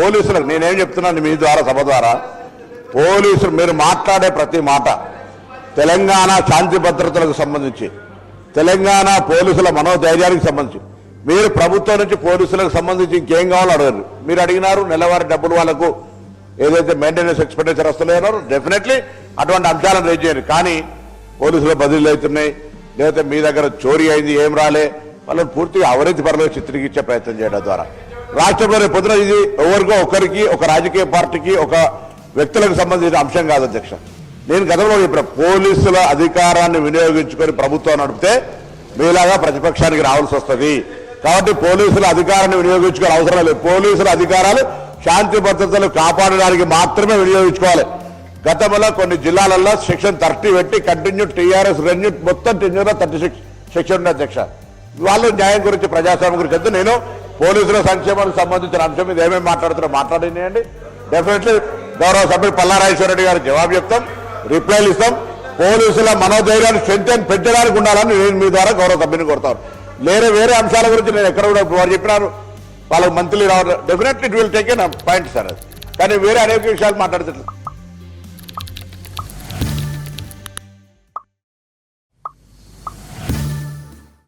పోలీసులకు నేనేం చెప్తున్నాను మీ ద్వారా సభ ద్వారా, పోలీసులు మీరు మాట్లాడే ప్రతి మాట తెలంగాణ శాంతి భద్రతలకు సంబంధించి, తెలంగాణ పోలీసుల మనోధైర్యానికి సంబంధించి, మీరు ప్రభుత్వం నుంచి పోలీసులకు సంబంధించి ఇంకేం కావాలో అడగరు. మీరు అడిగినారు నెలవారీ డబ్బులు వాళ్ళకు ఏదైతే మెయింటెనెన్స్ ఎక్స్పెండిచర్ వస్తలేదో డెఫినెట్లీ అటువంటి అంశాలను రేజ్ చేయండి. కానీ పోలీసులు బదిలీలు అవుతున్నాయి, లేకపోతే మీ దగ్గర చోరీ అయింది ఏం రాలే, వాళ్ళని పూర్తిగా అవినీతి పరులు చిత్రీకరించే ప్రయత్నం చేయడం ద్వారా రాష్ట్రంలోనే పొద్దున ఇది ఎవరికో ఒకరికి, ఒక రాజకీయ పార్టీకి, ఒక వ్యక్తులకు సంబంధించిన అంశం కాదు అధ్యక్ష. నేను గతంలో చెప్పిన పోలీసుల అధికారాన్ని వినియోగించుకొని ప్రభుత్వం నడిపితే మీలాగా ప్రతిపక్షానికి రావాల్సి వస్తుంది. కాబట్టి పోలీసుల అధికారాన్ని వినియోగించుకోవాలి అవసరం లేదు. పోలీసుల అధికారాలు శాంతి భద్రతలు కాపాడడానికి మాత్రమే వినియోగించుకోవాలి. గతంలో కొన్ని జిల్లాలలో సెక్షన్ 30 పెట్టి కంటిన్యూ టీఆర్ఎస్ రెన్యూ మొత్తం 36 సెక్షన్ ఉంది అధ్యక్ష. వాళ్ళు న్యాయం గురించి ప్రజాస్వామ్యం గురించి అయితే నేను పోలీసుల సంక్షేమానికి సంబంధించిన అంశం మీద ఏమేమి మాట్లాడుతున్నారో మాట్లాడినాయండి. డెఫినెట్లీ గౌరవ సభ్యుడు పల్లారాజేశ్వరరెడ్డి గారు జవాబు చెప్తాం, రిప్లైలు ఇస్తాం. పోలీసుల మనోధైర్యాన్ని స్ట్రెంగ్ పెంచడానికి ఉండాలని నేను మీ ద్వారా గౌరవ సభ్యుని కోరుతాను. వేరే అంశాల గురించి నేను ఎక్కడ కూడా వారు చెప్పినారు వాళ్ళకి మంత్లీ రావడం definitely it will take an point sir. కానీ వేరే అనేక విషయాలు మాట్లాడుతున్నారు.